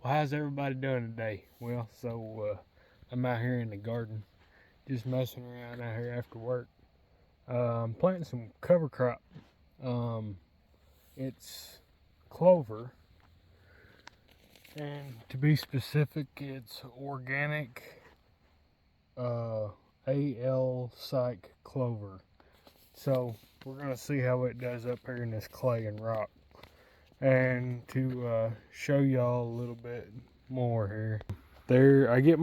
Well, how's everybody doing today? Well, I'm out here in the garden, just messing around out here after work. I'm planting some cover crop. Um, it's clover, and to be specific, it's organic AL Psych clover. So we're gonna see how it does up here in this clay and rock. And to show y'all a little bit more here, I get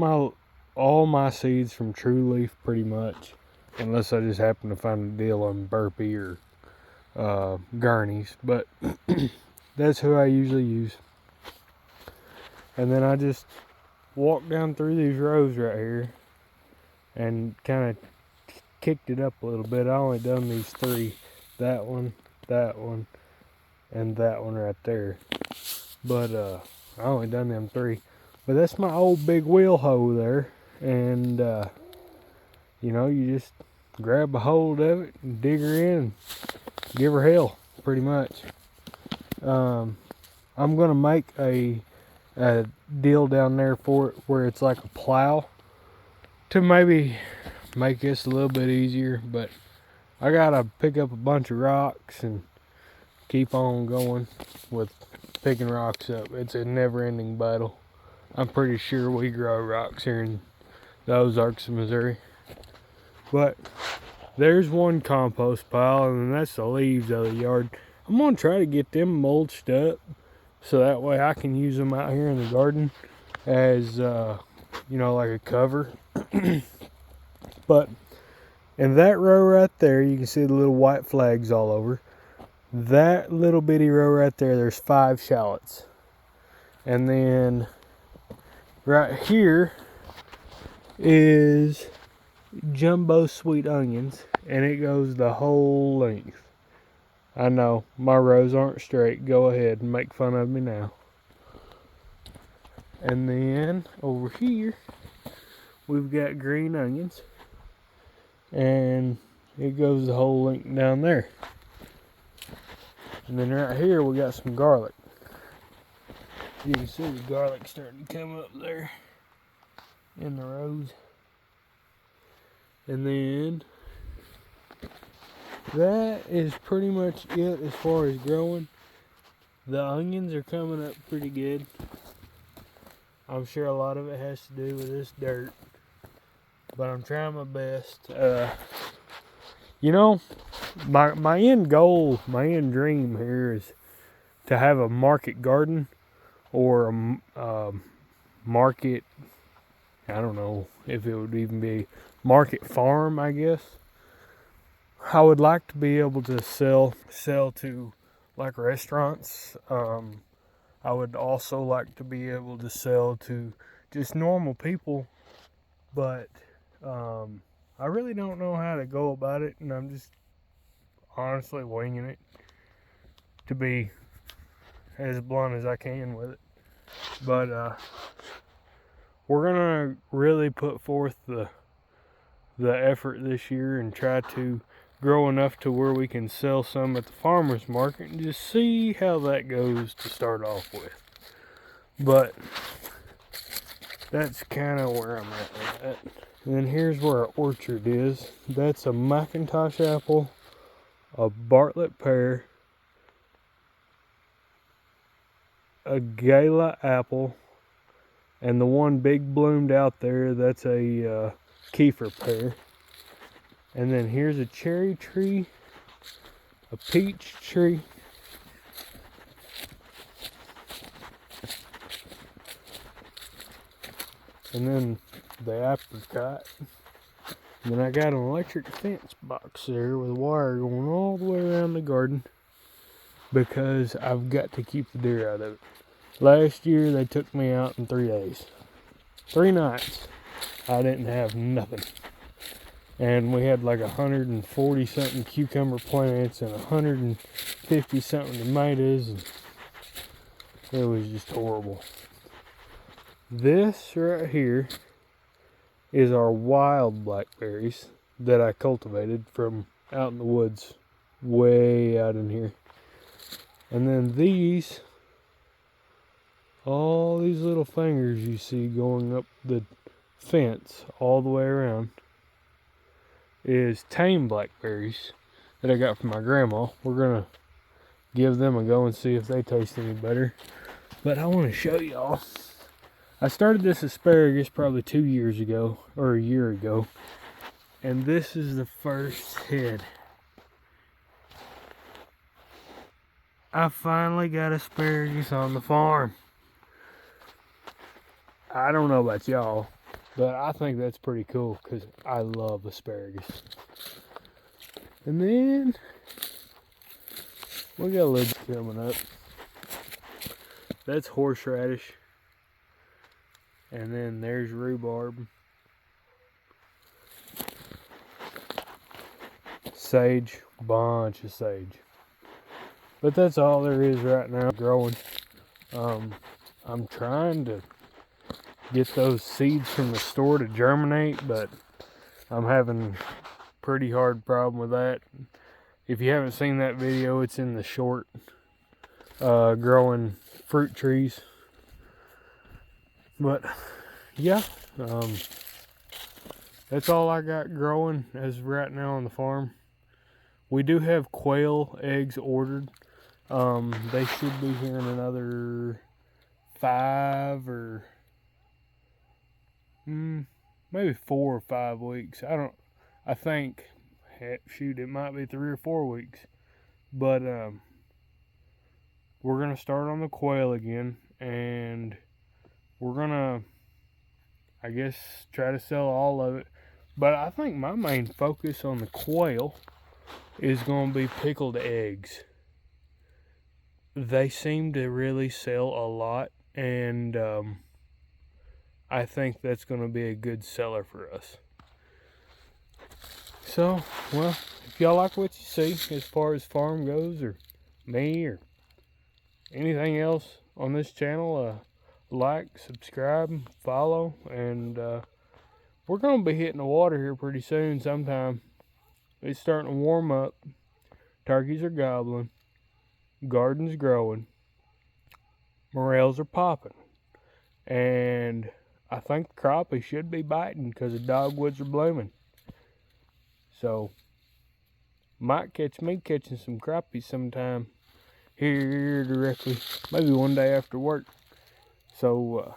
all my seeds from True Leaf pretty much, unless I just happen to find a deal on Burpee or Gurney's, but that's who I usually use. And then I just walk down through these rows right here and kind of kicked it up a little bit. I only done these three, that one, and that one right there. But I only done them three. But that's my old big wheel hoe there, and you just grab a hold of it and dig her in and give her hell, pretty much. I'm gonna make a deal down there for it where it's like a plow to maybe make this a little bit easier, but I gotta pick up a bunch of rocks and keep on going with picking rocks up. It's a never-ending battle. I'm pretty sure we grow rocks here in the Ozarks of Missouri. But there's one compost pile, and that's the leaves of the yard. I'm gonna try to get them mulched up so that way I can use them out here in the garden as like a cover. But in that row right there, you can see the little white flags all over. That little bitty row right there, there's 5 shallots. And then right here is jumbo sweet onions, and it goes the whole length. I know my rows aren't straight. Go ahead and make fun of me now. And then over here we've got green onions, and it goes the whole length down there. And then right here we got some garlic. You can see the garlic starting to come up there in the rows. And then that is pretty much it as far as growing. The onions are coming up pretty good. I'm sure a lot of it has to do with this dirt, but I'm trying my best. My end goal, my end dream here is to have a market garden or a market, I don't know if it would even be market farm, I guess. I would like to be able to sell to like restaurants. I would also like to be able to sell to just normal people, but I really don't know how to go about it, and I'm just honestly winging it, to be as blunt as I can with it. But we're gonna really put forth the effort this year and try to grow enough to where we can sell some at the farmers market and just see how that goes to start off with. But that's kind of where I'm at with that. And then here's where our orchard is. That's a McIntosh apple, a Bartlett pear, a Gala apple, and the one big bloomed out there, that's a Kiefer pear. And then here's a cherry tree, a peach tree, and then the apricot. And then I got an electric fence box there with wire going all the way around the garden because I've got to keep the deer out of it. Last year they took me out in 3 days. 3 nights. I didn't have nothing. And we had like 140 something cucumber plants and 150 something tomatoes, and it was just horrible. This right here is our wild blackberries that I cultivated from out in the woods, way out in here. And then these all these little fingers you see going up the fence all the way around is tame blackberries that I got from my grandma. We're gonna give them a go and see if they taste any better. But I want to show y'all. I started this asparagus probably 2 years ago, or a year ago, and this is the first head. I finally got asparagus on the farm. I don't know about y'all, but I think that's pretty cool because I love asparagus. And then we got a little bit coming up. That's horseradish. And then there's rhubarb. Sage, bunch of sage. But that's all there is right now growing. I'm trying to get those seeds from the store to germinate, but I'm having a pretty hard problem with that. If you haven't seen that video, it's in the short growing fruit trees. But yeah, that's all I got growing as of right now on the farm. We do have quail eggs ordered. They should be here in another 5 or maybe 4 or 5 weeks. I think, shoot, it might be 3 or 4 weeks. But we're gonna start on the quail again, and we're gonna, I guess, try to sell all of it. But I think my main focus on the quail is gonna be pickled eggs. They seem to really sell a lot, and I think that's going to be a good seller for us. So, well, if y'all like what you see as far as farm goes, or me, or anything else on this channel, like, subscribe, follow, and we're going to be hitting the water here pretty soon sometime. It's starting to warm up. Turkeys are gobbling. Garden's growing. Morels are popping. And I think the crappie should be biting because the dogwoods are blooming. So, might catch me catching some crappies sometime here directly. Maybe one day after work. So,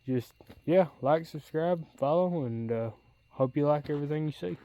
just, yeah, like, subscribe, follow, and hope you like everything you see.